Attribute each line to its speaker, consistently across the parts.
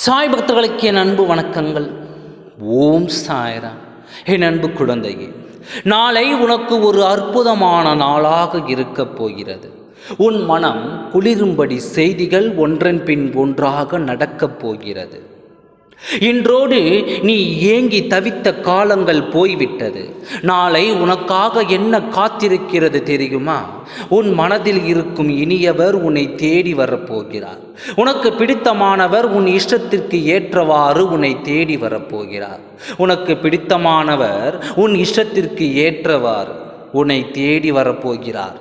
Speaker 1: சாய் பக்தர்களுக்கு என் அன்பு வணக்கங்கள். ஓம் சாய்ராம். என் அன்பு குழந்தையே, நாளை உனக்கு ஒரு அற்புதமான நாளாக இருக்கப் போகிறது. உன் மனம் குளிரும்படி செய்திகள் ஒன்றன் பின் ஒன்றாக நடக்கப் போகிறது. இன்றோடு நீ ஏங்கி தவித்த காலங்கள் போய்விட்டது. நாளை உனக்காக என்ன காத்திருக்கிறது தெரியுமா? உன் மனதில் இருக்கும் இனியவர் உன்னை தேடி வரப்போகிறார். உனக்கு பிடித்தமானவர் உன் இஷ்டத்திற்கு ஏற்றவாறு உன்னை தேடி வரப்போகிறார். உனக்கு பிடித்தமானவர் உன் இஷ்டத்திற்கு ஏற்றவாறு உன்னை தேடி வரப்போகிறார்.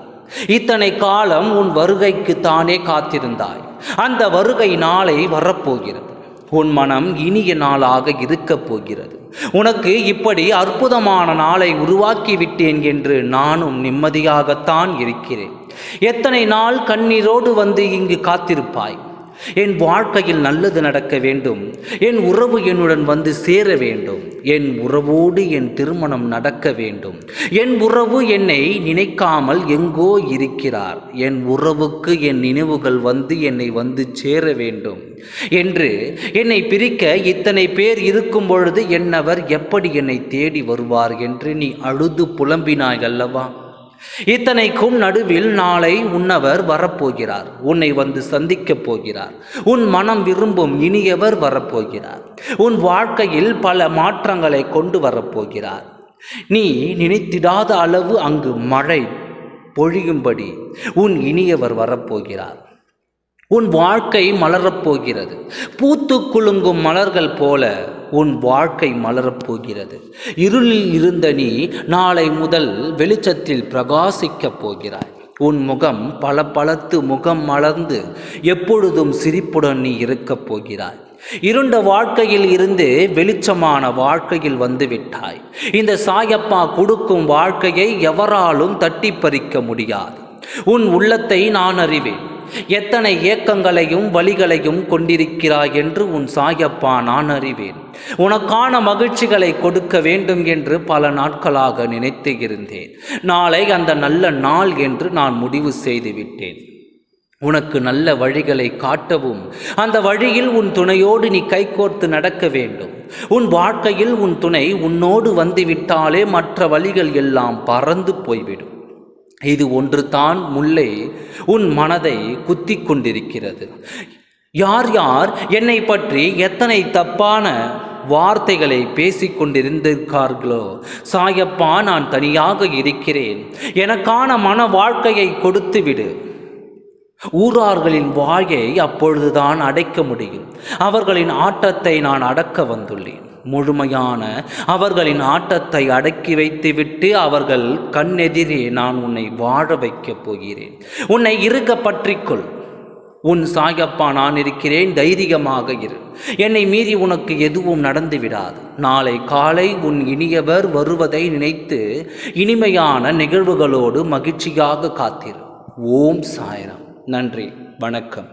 Speaker 1: இத்தனை காலம் உன் வருகைக்கு தானே காத்திருந்தாய். அந்த வருகை நாளை வரப்போகிறது. உன் மனம் இனிய நாளாக இருக்கப் போகிறது. உனக்கு இப்படி அற்புதமான நாளை உருவாக்கி விட்டேன் என்று நானும் நிம்மதியாகத்தான் இருக்கிறேன். எத்தனை நாள் கண்ணீரோடு வந்து இங்கு காத்திருப்பாய். என் வாழ்க்கையில் நல்லது நடக்க வேண்டும், என் உறவு என்னுடன் வந்து சேர வேண்டும், என் உறவோடு என் திருமணம் நடக்க வேண்டும், என் உறவு என்னை நினைக்காமல் எங்கோ இருக்கிறார், என் உறவுக்கு என் நினைவுகள் வந்து என்னை வந்து சேர வேண்டும் என்று என்னை பிரிக்க இத்தனை பேர் இருக்கும் பொழுது என்னவர் எப்படி என்னை தேடி வருவார் என்று நீ அழுது புலம்பினாய் அல்லவா? இத்தனைக்கும் நடுவில் நாளை உன்னவர் வரப்போகிறார். உன்னை வந்து சந்திக்கப் போகிறார். உன் மனம் விரும்பும் இனியவர் வரப்போகிறார். உன் வாழ்க்கையில் பல மாற்றங்களை கொண்டு வரப்போகிறார். நீ நினைத்திடாத அளவு அங்கு மழை பொழியும்படி உன் இனியவர் வரப்போகிறார். உன் வாழ்க்கை மலரப்போகிறது. பூத்து குலுங்கும் மலர்கள் போல உன் வாழ்க்கை மலரப்போகிறது. இருளில் இருந்த நீ நாளை முதல் வெளிச்சத்தில் பிரகாசிக்கப் போகிறாய். உன் முகம் பளபளத்து முகம் மலர்ந்து எப்பொழுதும் சிரிப்புடன் நீ இருக்கப் போகிறாய். இருண்ட வாழ்க்கையில் இருந்து வெளிச்சமான வாழ்க்கையில் வந்து விட்டாய். இந்த சாயப்பா கொடுக்கும் வாழ்க்கையை எவராலும் தட்டி பறிக்க முடியாது. உன் உள்ளத்தை நான் அறிவேன். எத்தனை ஏக்கங்களையும் வலிகளையும் கொண்டிருக்கிறாய் என்று உன் சாயப்பா நான் அறிவேன். உனக்கான மகிழ்ச்சிகளை கொடுக்க வேண்டும் என்று பல நாட்களாக நினைத்து இருந்தேன். நாளை அந்த நல்ல நாள் என்று நான் முடிவு செய்து விட்டேன். உனக்கு நல்ல வழிகளை காட்டவும் அந்த வழியில் உன் துணையோடு நீ கைகோர்த்து நடக்க வேண்டும். உன் வாழ்க்கையில் உன் துணை உன்னோடு வந்துவிட்டாலே மற்ற வழிகள் எல்லாம் பறந்து போய்விடும். இது ஒன்று தான் முல்லை உன் மனதை குத்தி கொண்டிருக்கிறது. யார் யார் என்னை பற்றி எத்தனை தப்பான வார்த்தைகளை பேசிக்கொண்டிருந்திருக்கார்களோ, சாயப்பா நான் தனியாக இருக்கிறேன், எனக்கான மன வாழ்க்கையை கொடுத்து விடு. ஊரார்களின் வாயை அப்பொழுதுதான் அடைக்க முடியும். அவர்களின் ஆட்டத்தை நான் அடக்க வந்துள்ளேன். முழுமையான அவர்களின் ஆட்டத்தை அடக்கி வைத்துவிட்டு அவர்கள் கண்ணெதிரே நான் உன்னை வாழ வைக்கப் போகிறேன். உன்னை இறுக பற்றிக்கொள். உன் சாயப்பா நான் இருக்கிறேன், தைரியமாக இரு. என்னை மீறி உனக்கு எதுவும் நடந்து விடாது. நாளை காலை உன் இனியவர் வருவதை நினைத்து இனிமையான நிகழ்வுகளோடு மகிழ்ச்சியாக காத்திரு. ஓம் சாய்ராம். நன்றி, வணக்கம்.